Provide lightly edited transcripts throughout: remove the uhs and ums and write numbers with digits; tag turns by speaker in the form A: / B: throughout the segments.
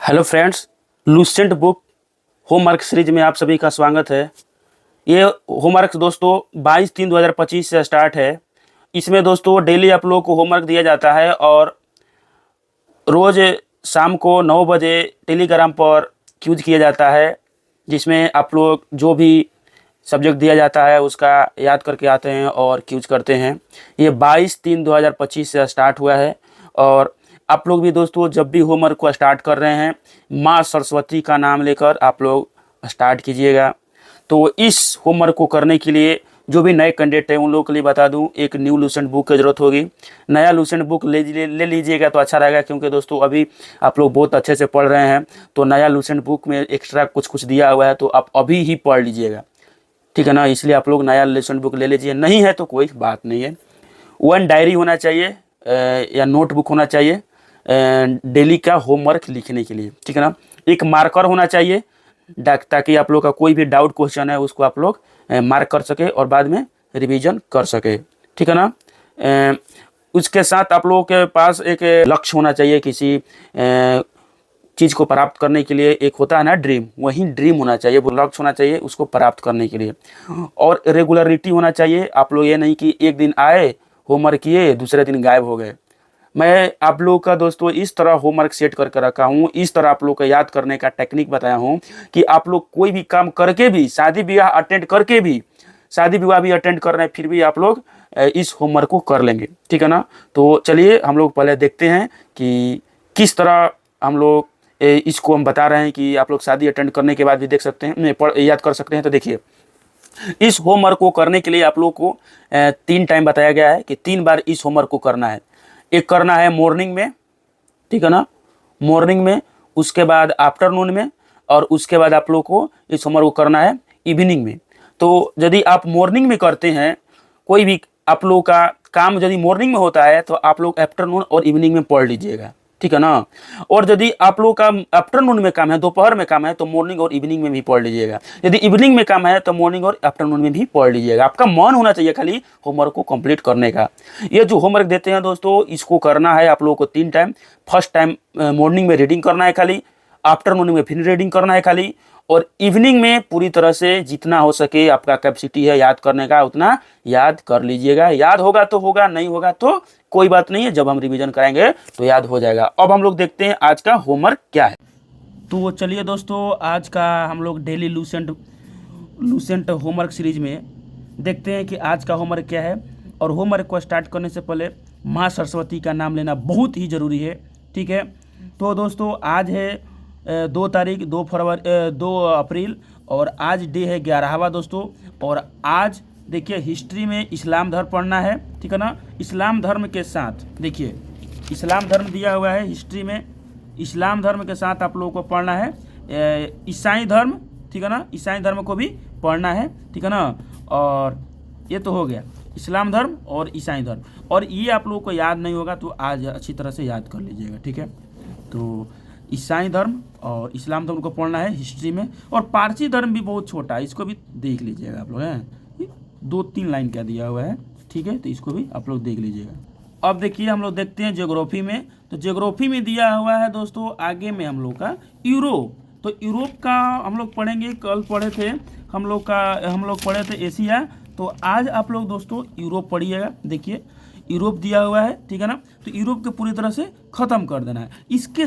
A: Hello friends, Lucent book homework series में आप सभी का स्वागत है। ये होमवर्क दोस्तों 22/3/2025 से स्टार्ट है। इसमें दोस्तों डेली आप लोग को होमवर्क दिया जाता है और रोज़ शाम को 9 बजे टेलीग्राम पर क्यूज किया जाता है, जिसमें आप लोग जो भी सब्जेक्ट दिया जाता है उसका याद करके आते हैं और क्यूज करते हैं। ये 22/3/2025 से स्टार्ट हुआ है और आप लोग भी दोस्तों जब भी होमवर्क को स्टार्ट कर रहे हैं, माँ सरस्वती का नाम लेकर आप लोग स्टार्ट कीजिएगा। तो इस होमवर्क को करने के लिए जो भी नए कैंडिडेट हैं उन लोगों के लिए बता दूं, एक न्यू लूसेंट बुक की ज़रूरत होगी। नया लूसेंट बुक ले लीजिएगा तो अच्छा रहेगा, क्योंकि दोस्तों अभी आप लोग बहुत अच्छे से पढ़ रहे हैं, तो नया लूसेंट बुक में एक्स्ट्रा कुछ दिया हुआ है, तो आप अभी ही पढ़ लीजिएगा, ठीक है ना। इसलिए आप लोग नया लूसेंट बुक ले लीजिए, नहीं है तो कोई बात नहीं है। 1 डायरी होना चाहिए या नोटबुक होना चाहिए डेली का होमवर्क लिखने के लिए, ठीक है ना। एक मार्कर होना चाहिए ताकि आप लोग का कोई भी डाउट क्वेश्चन है उसको आप लोग मार्क कर सके और बाद में रिवीजन कर सके, ठीक है ना। उसके साथ आप लोगों के पास एक लक्ष्य होना चाहिए, किसी चीज़ को प्राप्त करने के लिए एक होता है ना ड्रीम, वही ड्रीम होना चाहिए, वो लक्ष्य होना चाहिए उसको प्राप्त करने के लिए। और रेगुलरिटी होना चाहिए, आप लोग ये नहीं कि एक दिन आए होमवर्क किए दूसरे दिन गायब हो गए। मैं आप लोगों का दोस्तों इस तरह होमवर्क सेट करके रखा हूँ, इस तरह आप लोग को याद करने का टेक्निक बताया हूँ कि आप लोग कोई भी काम करके भी, शादी विवाह अटेंड करके भी, शादी विवाह भी अटेंड कर रहे हैं फिर भी आप लोग इस होमवर्क को कर लेंगे, ठीक है ना। तो चलिए हम लोग पहले देखते हैं कि किस तरह हम लोग इसको हम बता रहे हैं कि आप लोग शादी अटेंड करने के बाद भी देख सकते हैं, याद कर सकते हैं। तो देखिए, इस होमवर्क को करने के लिए आप लोग को 3 टाइम बताया गया है कि 3 बार इस होमवर्क को करना है। एक करना है मॉर्निंग में, ठीक है ना, मॉर्निंग में, उसके बाद आफ्टरनून में, और उसके बाद आप लोग को इस होमवर्क को करना है इवनिंग में। तो यदि आप मॉर्निंग में करते हैं, कोई भी आप लोग का काम यदि मॉर्निंग में होता है तो आप लोग आफ्टरनून और इवनिंग में पढ़ लीजिएगा, ठीक है ना। और यदि आप लोग का आफ्टरनून में काम है, दोपहर में काम है, तो मॉर्निंग और इवनिंग में भी पढ़ लीजिएगा। यदि इवनिंग में काम है तो मॉर्निंग और आफ्टरनून में भी पढ़ लीजिएगा। आपका मन होना चाहिए खाली होमवर्क को कंप्लीट करने का। ये जो होमवर्क देते हैं दोस्तों, इसको करना है आप लोगों को 3 टाइम। फर्स्ट टाइम मॉर्निंग में रीडिंग करना है खाली, आफ्टरनून में फिर रीडिंग करना है खाली, और इवनिंग में पूरी तरह से जितना हो सके आपका कैपेसिटी है याद करने का उतना याद कर लीजिएगा। याद होगा तो होगा, नहीं होगा तो कोई बात नहीं है, जब हम रिवीजन कराएंगे तो याद हो जाएगा। अब हम लोग देखते हैं आज का होमवर्क क्या है। तो चलिए दोस्तों, आज का हम लोग डेली लूसेंट होमवर्क सीरीज में देखते हैं कि आज का होमवर्क क्या है। और होमवर्क को स्टार्ट करने से पहले माँ सरस्वती का नाम लेना बहुत ही ज़रूरी है, ठीक है। तो दोस्तों आज है 2 अप्रैल और आज डे है 11वां दोस्तों। और आज देखिए हिस्ट्री में इस्लाम धर्म पढ़ना है, ठीक है ना। इस्लाम धर्म के साथ देखिए इस्लाम धर्म दिया हुआ है हिस्ट्री में, इस्लाम धर्म के साथ आप लोगों को पढ़ना है ईसाई धर्म, ठीक है ना। ईसाई धर्म को भी पढ़ना है, ठीक है ना। और ये तो हो गया इस्लाम धर्म और ईसाई धर्म, और ये आप लोगों को याद नहीं होगा तो आज अच्छी तरह से याद कर लीजिएगा, ठीक है। तो ईसाई धर्म और इस्लाम धर्म को पढ़ना है हिस्ट्री में। और पारसी धर्म भी बहुत छोटा है, इसको भी देख लीजिएगा आप लोग, हैं 2-3 लाइन क्या दिया हुआ है, ठीक है। तो इसको भी आप लोग देख लीजिएगा। अब देखिए हम लोग देखते हैं ज्योग्राफी में। तो ज्योग्राफी में दिया हुआ है दोस्तों आगे में हम लोग का यूरोप। तो यूरोप का हम लोग पढ़ेंगे, कल पढ़े थे हम लोग पढ़े थे एशिया। तो आज आप लोग दोस्तों यूरोप पढ़िएगा। देखिए यूरोप दिया हुआ है, ठीक है ना। तो यूरोप को पूरी तरह से ख़त्म कर देना है। इसके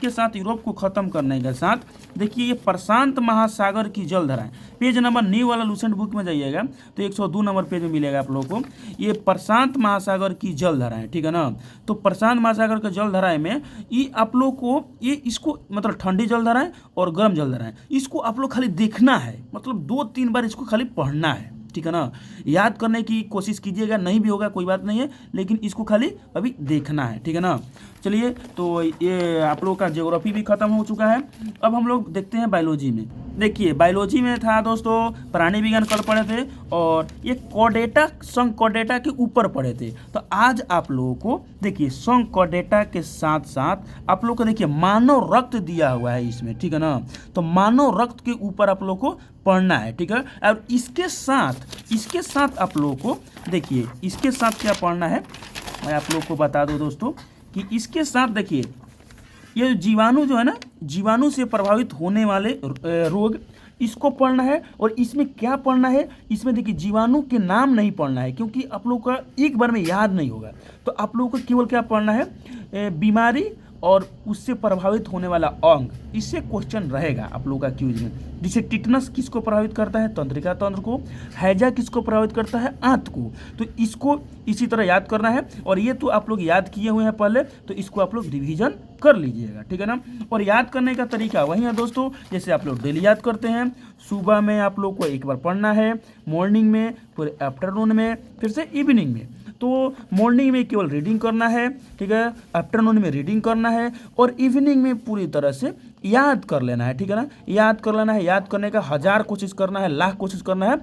A: साथ यूरोप को ख़त्म करने के साथ देखिए ये प्रशांत महासागर की जलधाराएं, पेज नंबर न्यू वाला लूसेंट बुक में जाइएगा तो 102 नंबर पेज में मिलेगा आप लोगों को। ये प्रशांत महासागर की जलधाराएं, ठीक है ना। तो प्रशांत महासागर के जलधाराएं में ये आप लोग को इसको मतलब ठंडी जलधाराएं और गर्म जलधाराएं, इसको आप लोग खाली देखना है, मतलब 2-3 बार इसको खाली पढ़ना है, ठीक है ना। याद करने की कोशिश कीजिएगा, नहीं भी होगा कोई बात नहीं है, लेकिन इसको खाली अभी देखना है, ठीक है ना। चलिए, तो ये आप लोगों का ज्योग्राफी भी खत्म हो चुका है। अब हम लोग देखते हैं बायोलॉजी में। देखिए बायोलॉजी में था दोस्तों प्राणी विज्ञान कल पढ़े थे और ये कॉर्डेटा संघ कॉर्डेटा के ऊपर पढ़े थे। तो आज आप लोगों को देखिए संघ कॉर्डेटा के साथ साथ आप लोग को देखिए मानव रक्त दिया हुआ है इसमें, ठीक है ना। तो मानव रक्त के ऊपर आप लोग को पढ़ना है, ठीक है। और इसके साथ आप लोगों को देखिए इसके साथ क्या पढ़ना है, मैं आप लोग को बता दूं दोस्तों कि इसके साथ देखिए ये जीवाणु जो है ना, जीवाणु से प्रभावित होने वाले रोग, इसको पढ़ना है। और इसमें क्या पढ़ना है, इसमें देखिए जीवाणु के नाम नहीं पढ़ना है, क्योंकि आप लोग का एक बार में याद नहीं होगा। तो आप लोगों को केवल क्या पढ़ना है, बीमारी और उससे प्रभावित होने वाला अंग, इससे क्वेश्चन रहेगा आप लोगों का क्यूज में। जैसे टिटनस किसको प्रभावित करता है, तंत्रिका तंत्र को। हैजा किसको प्रभावित करता है, आंत को। तो इसको इसी तरह याद करना है। और ये तो आप लोग याद किए हुए हैं पहले, तो इसको आप लोग रिवीजन कर लीजिएगा, ठीक है ना। और याद करने का तरीका वही है दोस्तों, जैसे आप लोग डेली याद करते हैं। सुबह में आप लोग को एक बार पढ़ना है, मॉर्निंग में, फिर आफ्टरनून में, फिर से इवनिंग में। तो मॉर्निंग में केवल रीडिंग करना है, ठीक है, आफ्टरनून में रीडिंग करना है, और इवनिंग में पूरी तरह से याद कर लेना है, ठीक है ना। याद कर लेना है, याद करने का 1000 कोशिश करना है, लाख कोशिश करना है,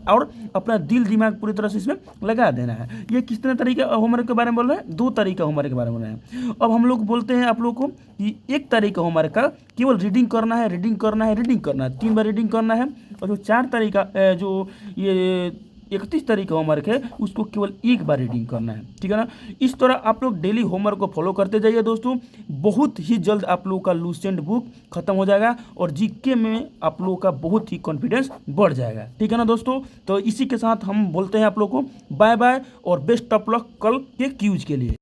A: और अपना दिल दिमाग पूरी तरह से इसमें लगा देना है। ये कितने तरीके होमवर्क के बारे में बोल रहे हैं, 2 तरीका होमवर्क के बारे में बोल रहे हैं। अब हम लोग बोलते हैं आप लोग को कि एक तरीका होमवर्क का केवल रीडिंग करना है, रीडिंग करना है, रीडिंग करना है, 3 बार रीडिंग करना है। और जो 4 तरीका जो ये 31 तरीका होमवर्क है, उसको केवल एक बार रीडिंग करना है, ठीक है ना। इस तरह आप लोग डेली होमवर्क को फॉलो करते जाइए दोस्तों। बहुत ही जल्द आप लोगों का लूसेंट बुक खत्म हो जाएगा, और जीके में आप लोगों का बहुत ही कॉन्फिडेंस बढ़ जाएगा, ठीक है ना दोस्तों। तो इसी के साथ हम बोलते हैं आप लोगों को बाय बाय, और बेस्ट ऑफ लक कल के क्यूज के लिए।